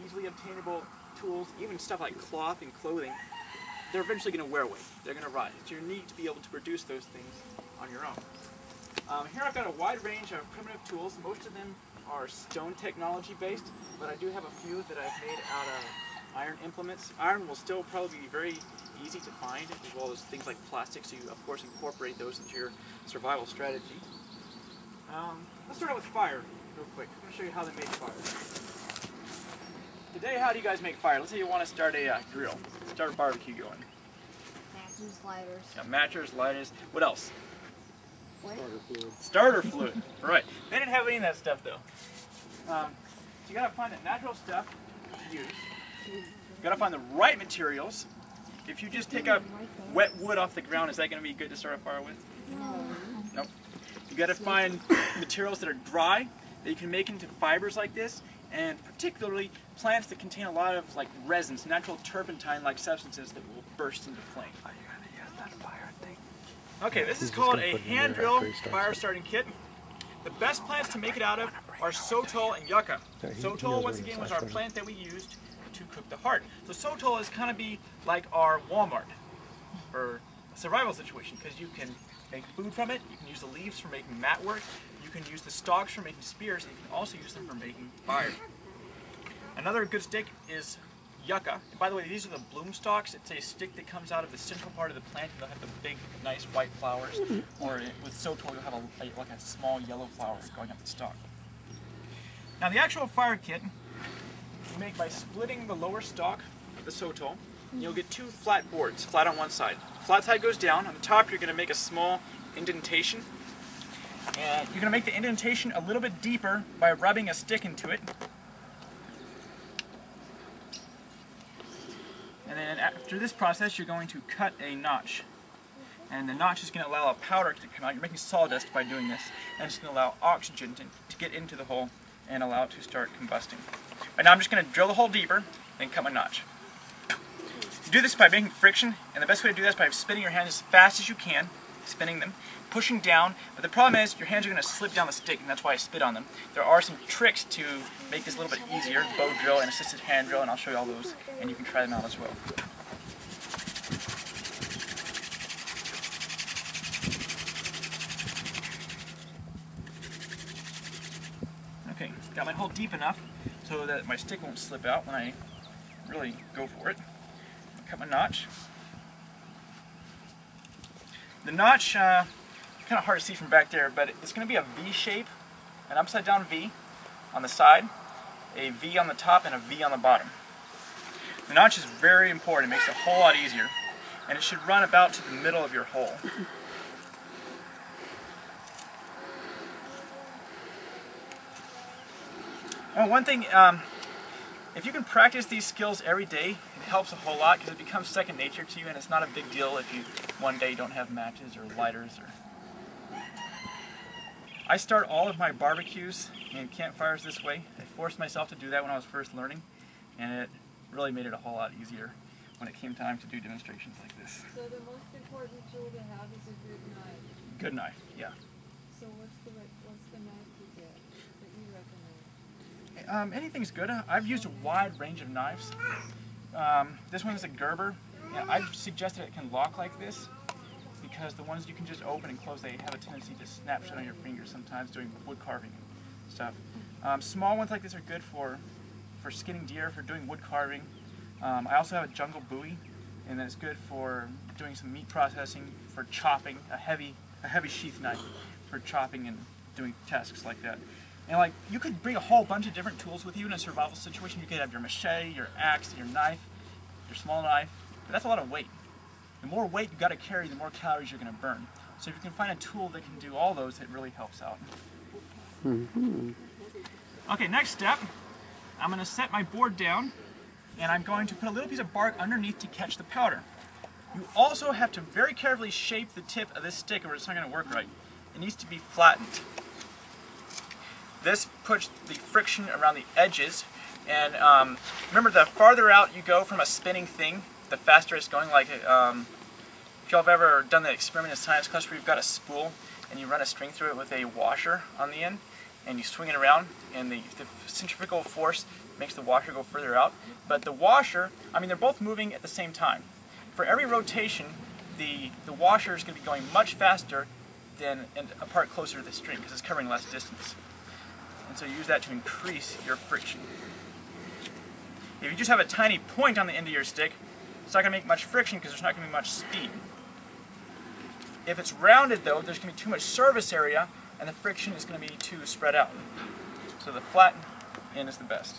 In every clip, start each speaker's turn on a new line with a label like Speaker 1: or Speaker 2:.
Speaker 1: easily obtainable tools, even stuff like cloth and clothing, they're eventually going to wear away. They're going to rot. So you need to be able to produce those things on your own. Here I've got a wide range of primitive tools. Most of them are stone technology based, but I do have a few that I've made out of iron implements. Iron will still probably be very easy to find, as well as things like plastic, so you of course incorporate those into your survival strategy. Let's start out with fire real quick. I'm going to show you how they make fire. Today, how do you guys make fire? Let's say you want to start a grill, start a barbecue going.
Speaker 2: Matches, lighters.
Speaker 1: Yeah, matchers, lighters. What else?
Speaker 2: What?
Speaker 3: Starter fluid.
Speaker 1: Starter fluid. Right. They didn't have any of that stuff though. So you gotta find the natural stuff to use. You gotta find the right materials. If you just pick up wet wood off the ground, is that gonna be good to start a fire with?
Speaker 2: No.
Speaker 1: Nope. You gotta find materials that are dry, that you can make into fibers like this, and particularly plants that contain a lot of like resins, natural turpentine-like substances that will burst into flame.
Speaker 3: Are you gonna use that fire thing?
Speaker 1: Okay, this is called a hand drill fire starting kit. The best plants to make it out of are sotol and yucca. Sotol, once again, was our plant that we used to cook the heart. So sotol is kind of be like our Walmart for a survival situation, because you can make food from it, you can use the leaves for making mat work, you can use the stalks for making spears, and you can also use them for making fire. Another good stick is yucca. And by the way, these are the bloom stalks. It's a stick that comes out of the central part of the plant, and they'll have the big, nice white flowers. Or with sotol, you'll have like a small yellow flower going up the stalk. Now the actual fire kit you make by splitting the lower stalk of the sotol. You'll get two flat boards, flat on one side. Flat side goes down. On the top, you're going to make a small indentation. And you're going to make the indentation a little bit deeper by rubbing a stick into it. And then after this process, you're going to cut a notch. And the notch is going to allow a powder to come out. You're making sawdust by doing this. And it's going to allow oxygen to get into the hole and allow it to start combusting. Right now I'm just going to drill the hole deeper, then cut my notch. You do this by making friction, and the best way to do that is by spinning your hands as fast as you can, spinning them, pushing down, but the problem is your hands are going to slip down the stick, and that's why I spit on them. There are some tricks to make this a little bit easier, bow drill and assisted hand drill, and I'll show you all those, and you can try them out as well. Okay, got my hole deep enough so that my stick won't slip out when I really go for it. Cut my notch. The notch, kind of hard to see from back there, but it's going to be a V shape, an upside down V on the side, a V on the top, and a V on the bottom. The notch is very important. It makes it a whole lot easier, and it should run about to the middle of your hole. Oh, one thing, if you can practice these skills every day, it helps a whole lot because it becomes second nature to you, and it's not a big deal if you one day don't have matches or lighters. I start all of my barbecues and campfires this way. I forced myself to do that when I was first learning, and it really made it a whole lot easier when it came time to do demonstrations like this.
Speaker 4: So the most important tool to have is a good knife.
Speaker 1: Good knife, yeah.
Speaker 4: So what's the knife you get that you recommend?
Speaker 1: Anything's good. I've used a wide range of knives. This one is a Gerber. Yeah, I've suggested it can lock like this because the ones you can just open and close, they have a tendency to snap shut on your fingers sometimes doing wood carving and stuff. Small ones like this are good for skinning deer, for doing wood carving. I also have a Jungle Bowie, and that's good for doing some meat processing, for chopping, a heavy sheath knife for chopping and doing tasks like that. And like, you could bring a whole bunch of different tools with you in a survival situation. You could have your machete, your axe, your knife, your small knife, but that's a lot of weight. The more weight you got to carry, the more calories you're going to burn. So if you can find a tool that can do all those, it really helps out. Okay, next step, I'm going to set my board down, and I'm going to put a little piece of bark underneath to catch the powder. You also have to very carefully shape the tip of this stick or it's not going to work right. It needs to be flattened. This puts the friction around the edges, and remember, the farther out you go from a spinning thing, the faster it's going. Like if y'all have ever done the experiment in science class where you've got a spool and you run a string through it with a washer on the end, and you swing it around, and the centrifugal force makes the washer go further out. But the washer, I mean, they're both moving at the same time. For every rotation, the washer is going to be going much faster than a part closer to the string because it's covering less distance. And so you use that to increase your friction. If you just have a tiny point on the end of your stick, it's not going to make much friction because there's not going to be much speed. If it's rounded though, there's going to be too much surface area and the friction is going to be too spread out. So the flat end is the best.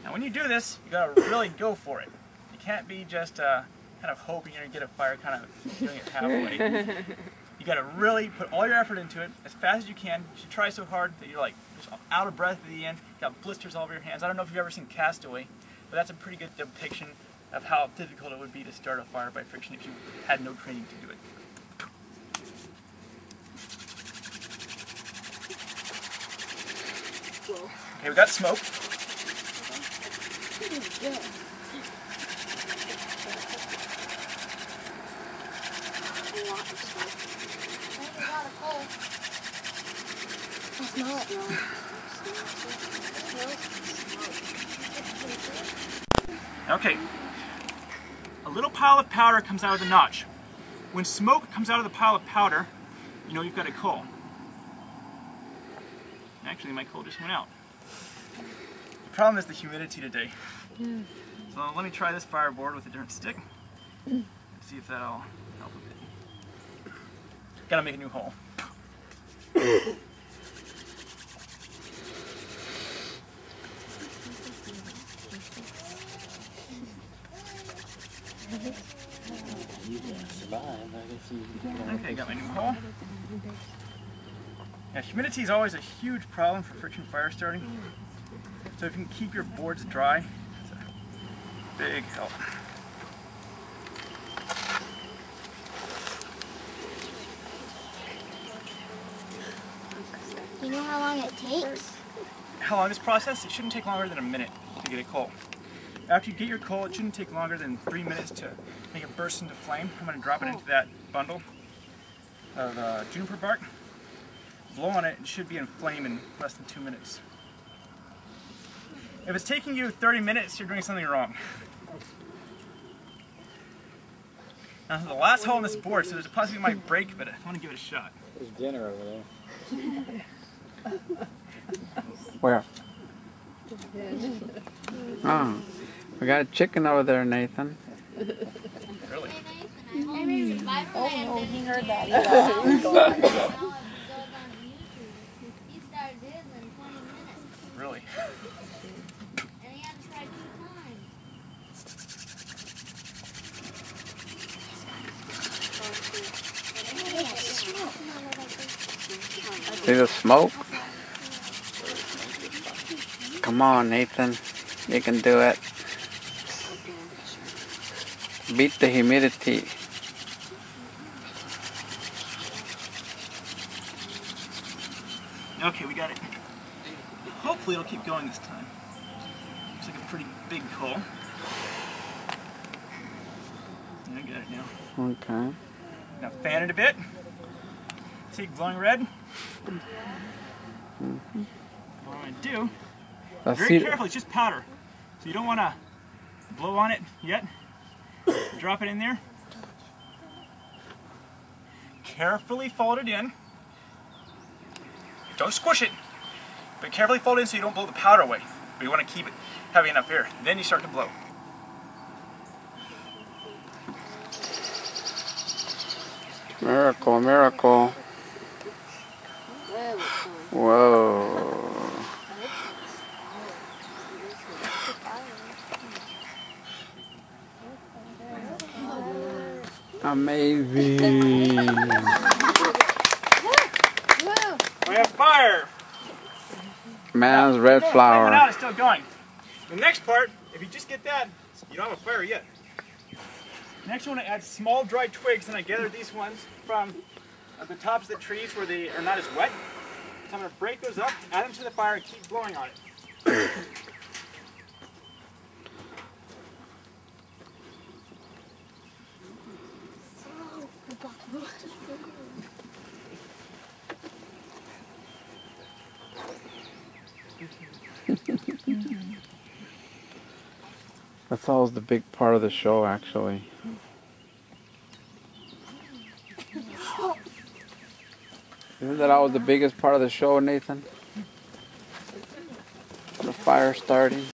Speaker 1: Now when you do this, you got to really go for it. You can't be just kind of hoping you're going to get a fire, kind of doing it halfway. You got to really put all your effort into it as fast as you can. You should try so hard that you're like just out of breath at the end. You got blisters all over your hands. I don't know if you've ever seen Castaway, but that's a pretty good depiction of how difficult it would be to start a fire by friction if you had no training to do it. Okay, we got smoke. Okay, a little pile of powder comes out of the notch. When smoke comes out of the pile of powder, you know you've got a coal. Actually, my coal just went out. The problem is the humidity today. So let me try this fireboard with a different stick. See if that'll help a bit. Gotta make a new hole. Okay, got my new hole. Yeah, humidity is always a huge problem for friction fire starting. So if you can keep your boards dry, it's a big help.
Speaker 2: You know how long it takes?
Speaker 1: How long this process? It shouldn't take longer than a minute to get a coal. After you get your coal, it shouldn't take longer than 3 minutes to make it burst into flame. I'm going to drop it into that bundle of juniper bark. Blow on it, it should be in flame in less than 2 minutes. If it's taking you 30 minutes, you're doing something wrong. Now, the last hole in this board, so there's a possibility it might break, but I want to give it a shot.
Speaker 5: There's dinner over there.
Speaker 3: Where? Oh, we got a chicken over there, Nathan.
Speaker 1: Really?
Speaker 2: Oh no, he heard that.
Speaker 6: He started his in 20 minutes.
Speaker 1: Really?
Speaker 6: And he had to try 2 times.
Speaker 3: See the smoke? Come on, Nathan. You can do it. Beat the humidity.
Speaker 1: Okay, we got it. Hopefully it'll keep going this time. Looks like a pretty big coal. I got it now.
Speaker 3: Okay.
Speaker 1: Now fan it a bit. See it glowing red? What I'm going to do, very carefully, it's just powder. So you don't want to blow on it yet. Drop it in there. Carefully fold it in. Don't squish it, but carefully fold it in so you don't blow the powder away. But you want to keep it heavy enough air. Then you start to blow.
Speaker 3: Miracle, miracle. Whoa. Amazing.
Speaker 1: We have fire.
Speaker 3: Man's red
Speaker 1: Out,
Speaker 3: flower.
Speaker 1: it's still going. The next part, if you just get that, you don't have a fire yet. Next, you want to add small dry twigs, and I gathered these ones from the tops of the trees where they are not as wet. So I'm going to break those up, add them to the fire, and keep blowing on it.
Speaker 3: That's always the big part of the show, actually. Isn't that always the biggest part of the show, Nathan? The fire starting.